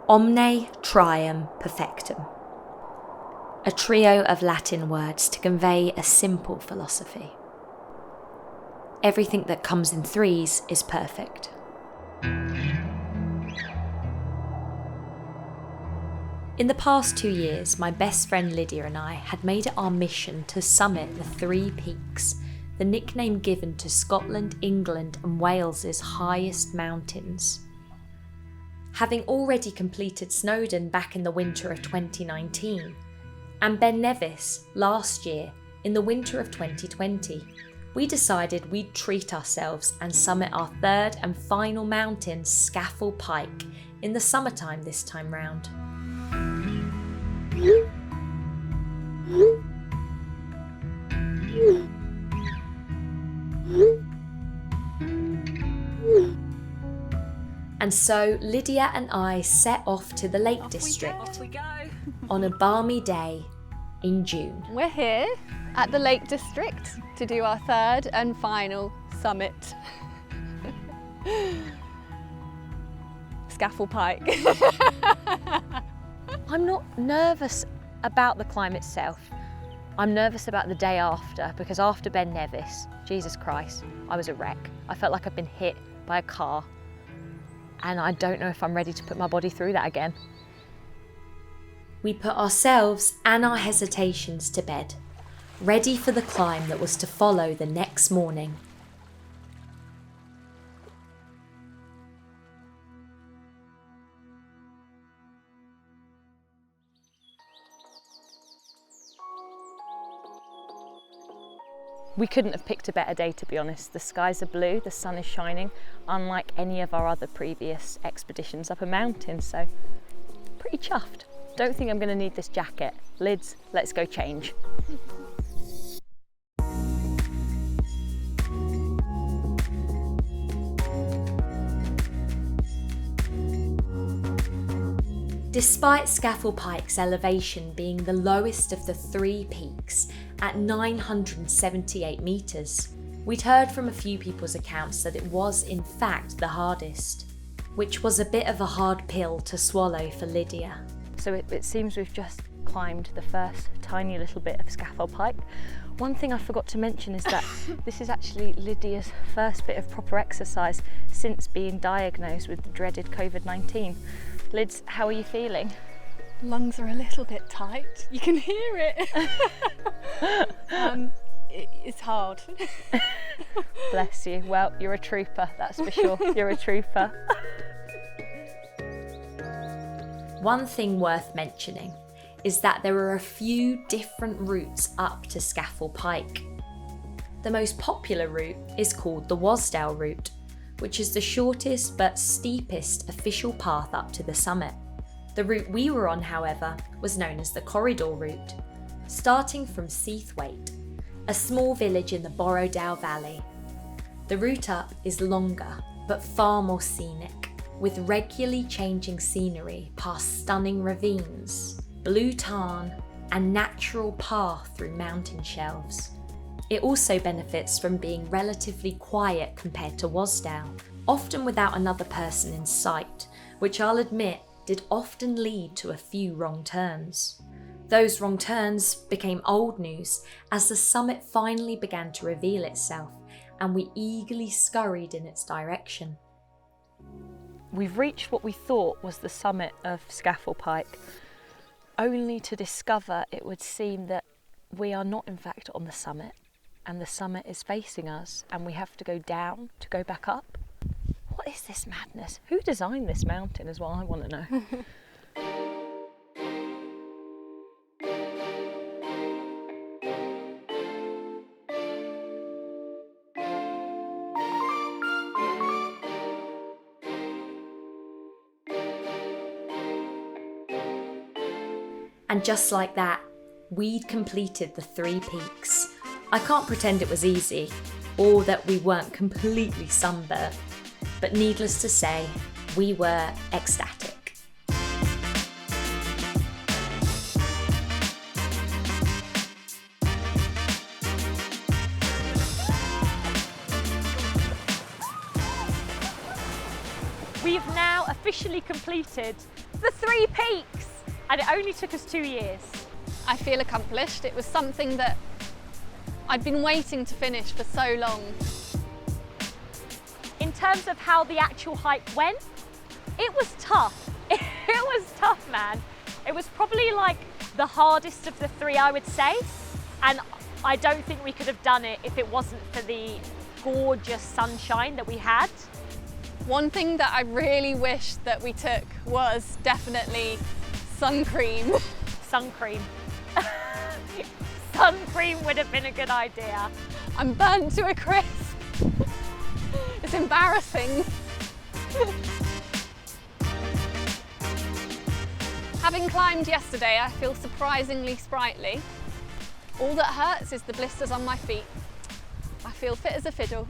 Omne trium perfectum. A trio of Latin words to convey a simple philosophy. Everything that comes in threes is perfect. In the past 2 years, my best friend Lydia and I had made it our mission to summit the Three Peaks, the nickname given to Scotland, England and Wales's highest mountains. Having already completed Snowdon back in the winter of 2019, and Ben Nevis last year in the winter of 2020, we decided we'd treat ourselves and summit our third and final mountain, Scafell Pike, in the summertime this time round. And so Lydia and I set off to the Lake District Off we go. on a balmy day in June. We're here at the Lake District to do our third and final summit. Scafell Pike. I'm not nervous about the climb itself. I'm nervous about the day after, because after Ben Nevis, Jesus Christ, I was a wreck. I felt like I'd been hit by a car, and I don't know if I'm ready to put my body through that again. We put ourselves and our hesitations to bed, ready for the climb that was to follow the next morning. We couldn't have picked a better day, to be honest. The skies are blue, the sun is shining, unlike any of our other previous expeditions up a mountain, so pretty chuffed. Don't think I'm going to need this jacket. Lids, let's go change. Despite Scafell Pike's elevation being the lowest of the three peaks at 978 metres, we'd heard from a few people's accounts that it was in fact the hardest, which was a bit of a hard pill to swallow for Lydia. So it seems we've just climbed the first tiny little bit of Scafell Pike. One thing I forgot to mention is that this is actually Lydia's first bit of proper exercise since being diagnosed with the dreaded COVID-19. Lids, how are you feeling? Lungs are a little bit tight. You can hear it. It's hard. Bless you. Well, you're a trooper, that's for sure. You're a trooper. One thing worth mentioning is that there are a few different routes up to Scafell Pike. The most popular route is called the Wasdale route, which is the shortest but steepest official path up to the summit. The route we were on, however, was known as the Corridor route, starting from Seathwaite, a small village in the Borrowdale Valley. The route up is longer, but far more scenic, with regularly changing scenery past stunning ravines, blue tarn, and natural path through mountain shelves. It also benefits from being relatively quiet compared to Wasdale, often without another person in sight, which I'll admit did often lead to a few wrong turns. Those wrong turns became old news as the summit finally began to reveal itself, and we eagerly scurried in its direction. We've reached what we thought was the summit of Scafell Pike, only to discover it would seem that we are not in fact on the summit, and the summit is facing us, and we have to go down to go back up. What is this madness? Who designed this mountain is what I want to know. And just like that, we'd completed the three peaks. I can't pretend it was easy, or that we weren't completely sunburnt, but needless to say, we were ecstatic. We've now officially completed the 3 peaks, and it only took us 2 years. I feel accomplished. It was something that I'd been waiting to finish for so long. In terms of how the actual hike went, it was tough. It was tough, man. It was probably like the hardest of the 3, I would say, and I don't think we could have done it if it wasn't for the gorgeous sunshine that we had. One thing that I really wish that we took was definitely sun cream. Sun cream. Sun cream would have been a good idea. I'm burnt to a crisp. It's embarrassing. Having climbed yesterday, I feel surprisingly sprightly. All that hurts is the blisters on my feet. I feel fit as a fiddle.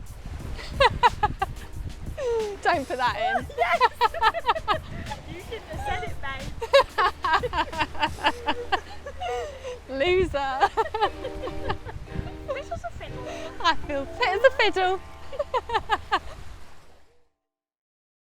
Don't put that in. Yes. You shouldn't have said it, babe. Loser. This was a fiddle. I feel fit as a fiddle.